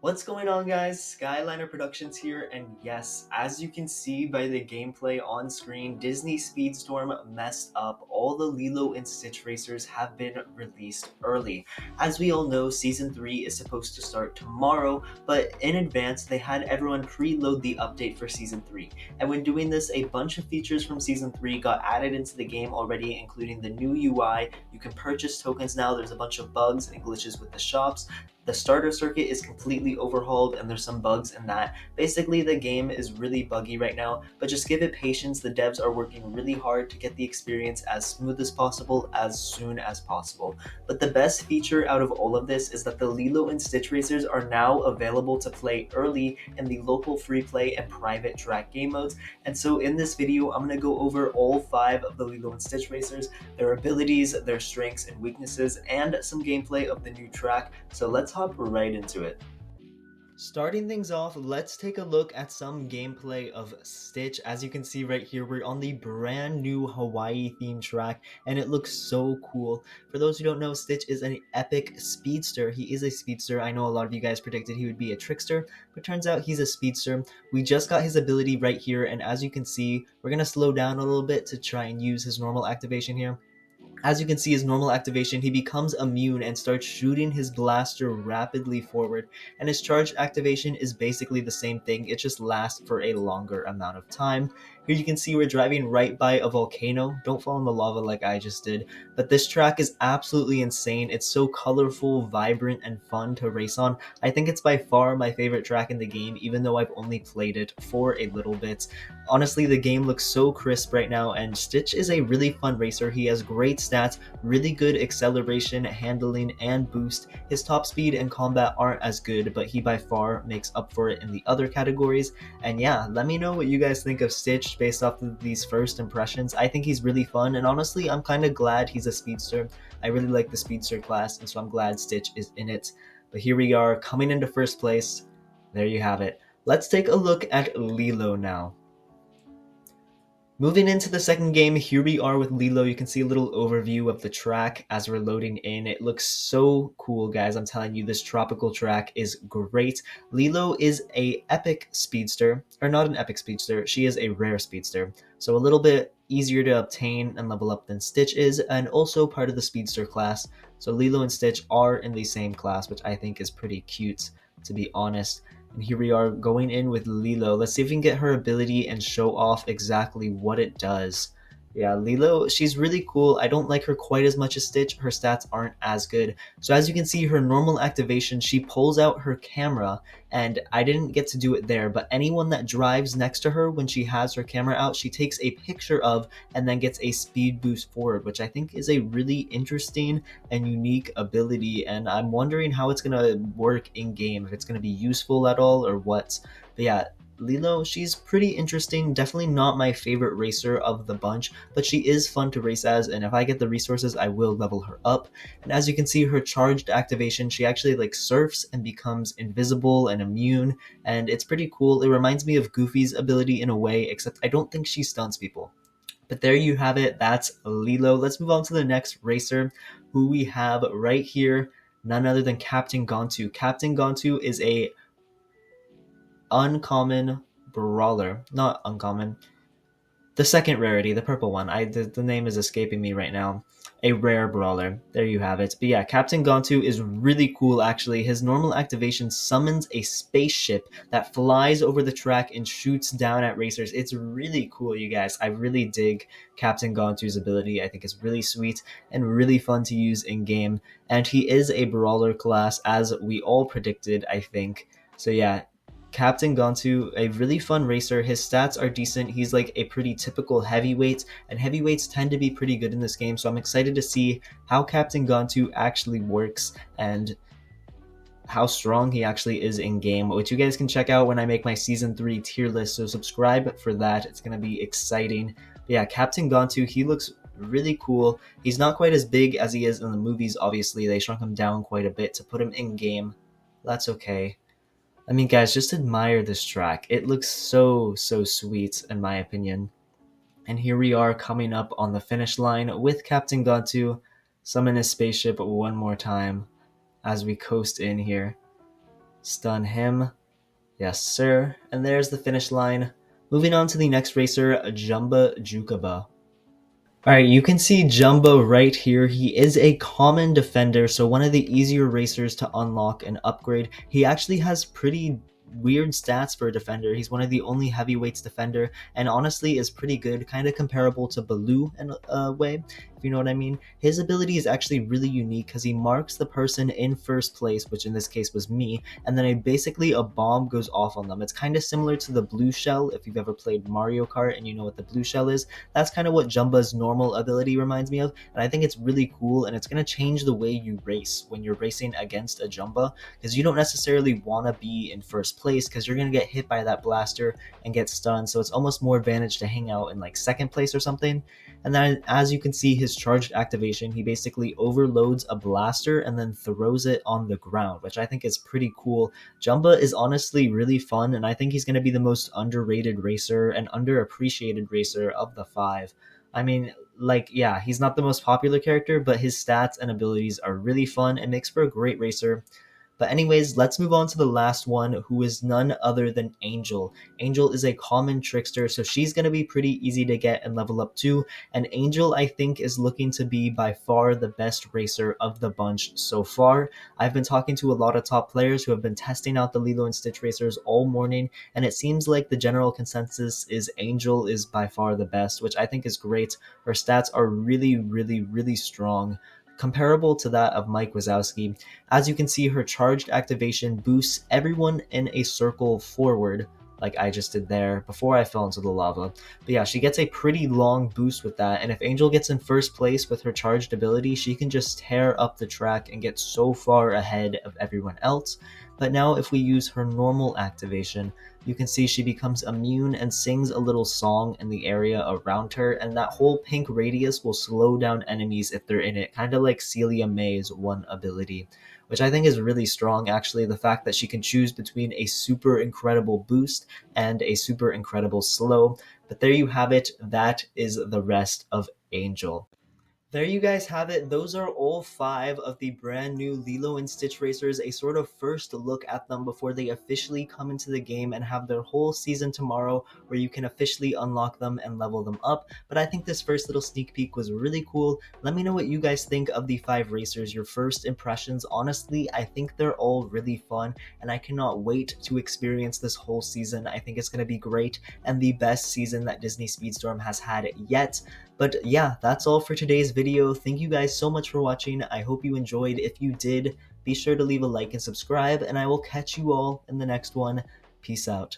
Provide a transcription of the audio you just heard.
What's going on, guys? Skyliner Productions here, and yes, as you can see by the gameplay on screen, Disney Speedstorm messed up. All the Lilo and Stitch racers have been released early. As we all know, Season 3 is supposed to start tomorrow, but in advance they had everyone preload the update for Season 3. And when doing this, a bunch of features from Season 3 got added into the game already, including the new UI. You can purchase tokens now, there's a bunch of bugs and glitches with the shops. The starter circuit is completely overhauled and there's some bugs in that. Basically, the game is really buggy right now, but just give it patience. The devs are working really hard to get the experience as smooth as possible, as soon as possible. But the best feature out of all of this is that the Lilo and Stitch racers are now available to play early in the local free play and private track game modes. And so in this video, I'm going to go over all 5 of the Lilo and Stitch racers, their abilities, their strengths and weaknesses, and some gameplay of the new track. So let's hop right into it. Starting things off, let's take a look at some gameplay of Stitch. As you can see right here, we're on the brand new Hawaii themed track, and it looks so cool. For those who don't know, Stitch is an epic speedster. He is a speedster. I know a lot of you guys predicted he would be a trickster, but turns out he's a speedster. We just got his ability right here, and as you can see, we're going to slow down a little bit to try and use his normal activation here. As you can see, his normal activation, he becomes immune and starts shooting his blaster rapidly forward, and his charged activation is basically the same thing, it just lasts for a longer amount of time. Here you can see we're driving right by a volcano. Don't fall in the lava like I just did, but this track is absolutely insane. It's so colorful, vibrant, and fun to race on. I think it's by far my favorite track in the game, even though I've only played it for a little bit. Honestly, the game looks so crisp right now, and Stitch is a really fun racer. He has great stats, really good acceleration, handling, and boost. His top speed and combat aren't as good, but he by far makes up for it in the other categories. And yeah, let me know what you guys think of Stitch based off of these first impressions. I think he's really fun, and honestly, I'm kind of glad he's a speedster. I really like the speedster class, and so I'm glad Stitch is in it. But here we are, coming into first place. There you have it. Let's take a look at Lilo now. Moving into the second game, here we are with Lilo. You can see a little overview of the track as we're loading in. It looks so cool, guys. I'm telling you, this tropical track is great. Lilo is a epic speedster, or not an epic speedster, she is a rare speedster. So a little bit easier to obtain and level up than Stitch is, and also part of the speedster class. So Lilo and Stitch are in the same class, which I think is pretty cute, to be honest. And here we are going in with Lilo. Let's see if we can get her ability and show off exactly what it does. Yeah, Lilo, she's really cool. I don't like her quite as much as Stitch. Her stats aren't as good. So as you can see, her normal activation, she pulls out her camera, and I didn't get to do it there, but anyone that drives next to her when she has her camera out, she takes a picture of and then gets a speed boost forward, which I think is a really interesting and unique ability, and I'm wondering how it's going to work in game, if it's going to be useful at all or what. But yeah, Lilo, she's pretty interesting. Definitely not my favorite racer of the bunch, but she is fun to race as, and if I get the resources, I will level her up. And as you can see, her charged activation, she actually like surfs and becomes invisible and immune, and it's pretty cool. It reminds me of Goofy's ability in a way, except I don't think she stuns people. But there you have it. That's Lilo. Let's move on to the next racer, who we have right here, none other than Captain Gantu. Captain Gantu is a uncommon brawler. Not uncommon. The second rarity, the purple one. The name is escaping me right now. A rare brawler. There you have it. But yeah, Captain Gantu is really cool, actually. His normal activation summons a spaceship that flies over the track and shoots down at racers. It's really cool, you guys. I really dig Captain Gantu's ability. I think it's really sweet and really fun to use in game. And he is a brawler class, as we all predicted, I think. So yeah, Captain Gantu, a really fun racer. His stats are decent. He's like a pretty typical heavyweight, and heavyweights tend to be pretty good in this game, so I'm excited to see how Captain Gantu actually works and how strong he actually is in game, which you guys can check out when I make my Season 3 tier list, so subscribe for that. It's going to be exciting. But yeah, Captain Gantu, he looks really cool. He's not quite as big as he is in the movies, obviously. They shrunk him down quite a bit to put him in game. That's okay. I mean, guys, just admire this track. It looks so sweet, in my opinion. And here we are coming up on the finish line with Captain Gantu. Summon his spaceship one more time as we coast in here. Stun him. Yes, sir. And there's the finish line. Moving on to the next racer, Jumba Jukaba. Alright, you can see Jumbo right here. He is a common defender, so one of the easier racers to unlock and upgrade. He actually has pretty weird stats for a defender. He's one of the only heavyweights defender, and honestly is pretty good, kind of comparable to Baloo in a way, if you know what I mean. His ability is actually really unique because he marks the person in first place, which in this case was me, and then basically a bomb goes off on them. It's kind of similar to the blue shell if you've ever played Mario Kart and you know what the blue shell is. That's kind of what Jumba's normal ability reminds me of, and I think it's really cool, and it's going to change the way you race when you're racing against a Jumba, because you don't necessarily want to be in first place because you're going to get hit by that blaster and get stunned, so it's almost more advantage to hang out in like second place or something. And then as you can see, his charged activation, he basically overloads a blaster and then throws it on the ground, which I think is pretty cool. Jumba is honestly really fun, and I think he's going to be the most underrated racer and underappreciated racer of the 5. I mean, like, yeah, he's not the most popular character, but his stats and abilities are really fun and makes for a great racer. But anyways, let's move on to the last one, who is none other than Angel. Angel is a common trickster, so she's going to be pretty easy to get and level up too. And Angel, I think, is looking to be by far the best racer of the bunch so far. I've been talking to a lot of top players who have been testing out the Lilo and Stitch racers all morning, and it seems like the general consensus is Angel is by far the best, which I think is great. Her stats are really, really, really strong, comparable to that of Mike Wazowski. As you can see, her charged activation boosts everyone in a circle forward, like I just did there before I fell into the lava. But yeah, she gets a pretty long boost with that, and if Angel gets in first place with her charged ability, she can just tear up the track and get so far ahead of everyone else. But now if we use her normal activation, you can see she becomes immune and sings a little song in the area around her, and that whole pink radius will slow down enemies if they're in it, kind of like Celia May's one ability, which I think is really strong actually, the fact that she can choose between a super incredible boost and a super incredible slow. But there you have it, that is the rest of Angel. There you guys have it. Those are all 5 of the brand new Lilo and Stitch racers, a sort of first look at them before they officially come into the game and have their whole season tomorrow where you can officially unlock them and level them up. But I think this first little sneak peek was really cool. Let me know what you guys think of the 5 racers, your first impressions. Honestly, I think they're all really fun, and I cannot wait to experience this whole season. I think it's going to be great and the best season that Disney Speedstorm has had yet. But yeah, that's all for today's video. Thank you guys so much for watching. I hope you enjoyed. If you did, be sure to leave a like and subscribe, and I will catch you all in the next one. Peace out.